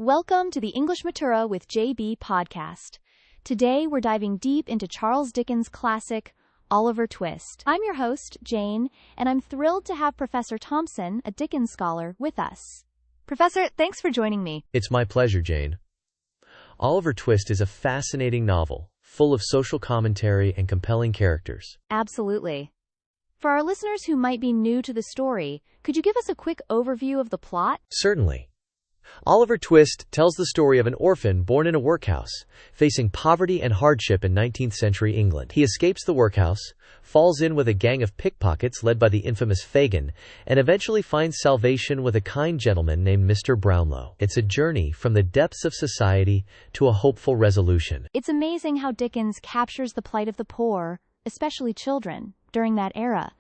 Welcome to the English Matura with JB podcast. Today we're diving deep into Charles Dickens' classic, Oliver Twist. I'm your host, Jane, and I'm thrilled to have Professor Thompson, a Dickens scholar, with us. Professor, thanks for joining me. It's my pleasure, Jane. Oliver Twist is a fascinating novel, full of social commentary and compelling characters. Absolutely. For our listeners who might be new to the story, could you give us a quick overview of the plot? Certainly. Oliver Twist tells the story of an orphan born in a workhouse, facing poverty and hardship in 19th century England. He escapes the workhouse, falls in with a gang of pickpockets led by the infamous Fagin, and eventually finds salvation with a kind gentleman named Mr. Brownlow. It's a journey from the depths of society to a hopeful resolution. It's amazing how Dickens captures the plight of the poor, especially children, during that era.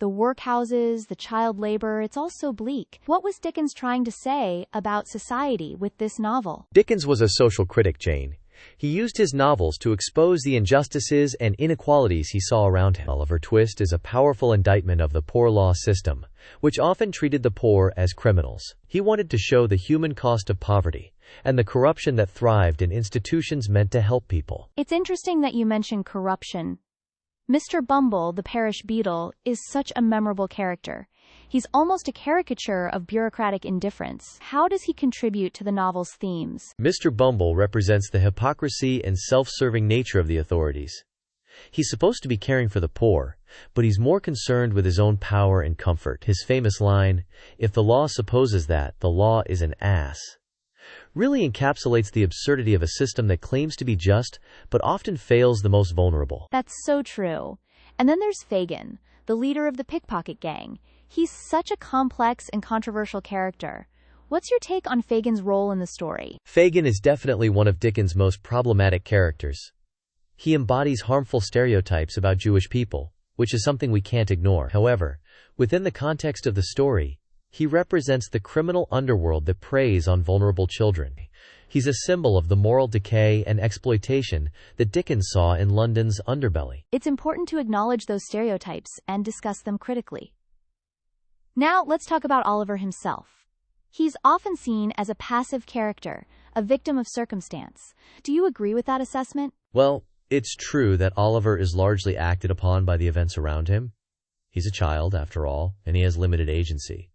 The workhouses, the child labor, it's all so bleak. What was Dickens trying to say about society with this novel? Dickens was a social critic, Jane. He used his novels to expose the injustices and inequalities he saw around him. Oliver Twist is a powerful indictment of the poor law system, which often treated the poor as criminals. He wanted to show the human cost of poverty and the corruption that thrived in institutions meant to help people. It's interesting that you mention corruption. Mr. Bumble, the parish beadle, is such a memorable character. He's almost a caricature of bureaucratic indifference. How does he contribute to the novel's themes? Mr. Bumble represents the hypocrisy and self-serving nature of the authorities. He's supposed to be caring for the poor, but he's more concerned with his own power and comfort. His famous line, "If the law supposes that, the law is an ass," really encapsulates the absurdity of a system that claims to be just, but often fails the most vulnerable. That's so true. And then there's Fagin, the leader of the pickpocket gang. He's such a complex and controversial character. What's your take on Fagin's role in the story? Fagin is definitely one of Dickens' most problematic characters. He embodies harmful stereotypes about Jewish people, which is something we can't ignore. However, within the context of the story, he represents the criminal underworld that preys on vulnerable children. He's a symbol of the moral decay and exploitation that Dickens saw in London's underbelly. It's important to acknowledge those stereotypes and discuss them critically. Now, let's talk about Oliver himself. He's often seen as a passive character, a victim of circumstance. Do you agree with that assessment? Well, it's true that Oliver is largely acted upon by the events around him. He's a child, after all, and he has limited agency.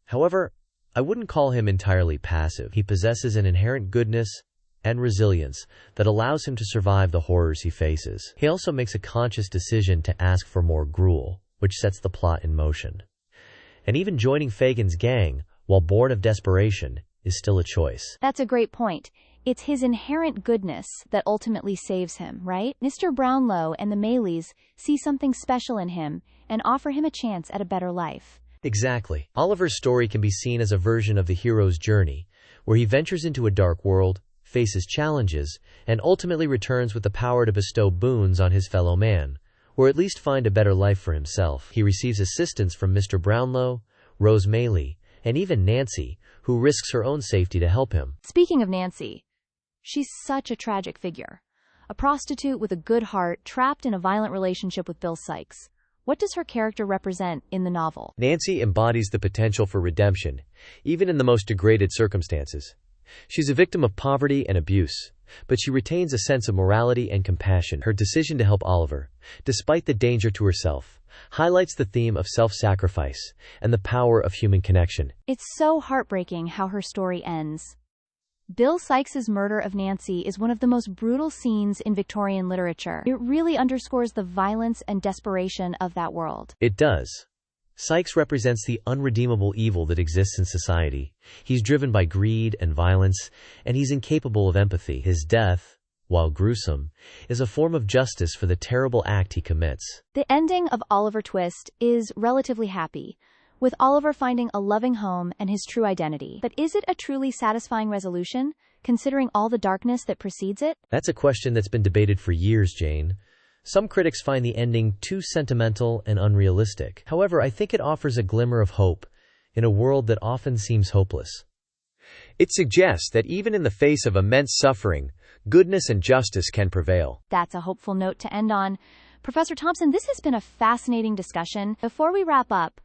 However, I wouldn't call him entirely passive. He possesses an inherent goodness and resilience that allows him to survive the horrors he faces. He also makes a conscious decision to ask for more gruel, which sets the plot in motion. And even joining Fagin's gang, while born of desperation, is still a choice. That's a great point. It's his inherent goodness that ultimately saves him, right? Mr. Brownlow and the Maylies see something special in him and offer him a chance at a better life. Exactly. Oliver's story can be seen as a version of the hero's journey, where he ventures into a dark world, faces challenges, and ultimately returns with the power to bestow boons on his fellow man, or at least find a better life for himself. He receives assistance from Mr. Brownlow, Rose Maylie, and even Nancy, who risks her own safety to help him. Speaking of Nancy, she's such a tragic figure. A prostitute with a good heart trapped in a violent relationship with Bill Sikes. What does her character represent in the novel? Nancy embodies the potential for redemption, even in the most degraded circumstances. She's a victim of poverty and abuse, but she retains a sense of morality and compassion. Her decision to help Oliver, despite the danger to herself, highlights the theme of self-sacrifice and the power of human connection. It's so heartbreaking how her story ends. Bill Sikes' murder of Nancy is one of the most brutal scenes in Victorian literature. It really underscores the violence and desperation of that world. It does. Sikes represents the unredeemable evil that exists in society. He's driven by greed and violence, and he's incapable of empathy. His death, while gruesome, is a form of justice for the terrible act he commits. The ending of Oliver Twist is relatively happy, with Oliver finding a loving home and his true identity. But is it a truly satisfying resolution, considering all the darkness that precedes it? That's a question that's been debated for years, Jane. Some critics find the ending too sentimental and unrealistic. However, I think it offers a glimmer of hope in a world that often seems hopeless. It suggests that even in the face of immense suffering, goodness and justice can prevail. That's a hopeful note to end on. Professor Thompson, this has been a fascinating discussion. Before we wrap up,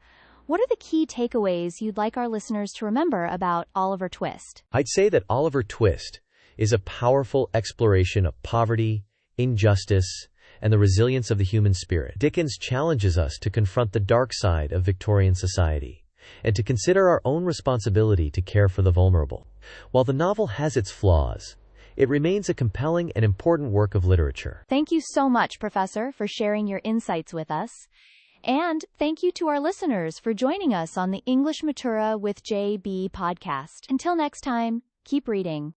What are the key takeaways you'd like our listeners to remember about Oliver Twist? I'd say that Oliver Twist is a powerful exploration of poverty, injustice, and the resilience of the human spirit. Dickens challenges us to confront the dark side of Victorian society and to consider our own responsibility to care for the vulnerable. While the novel has its flaws, it remains a compelling and important work of literature. Thank you so much, Professor, for sharing your insights with us. And thank you to our listeners for joining us on the English Matura with JB podcast. Until next time, keep reading.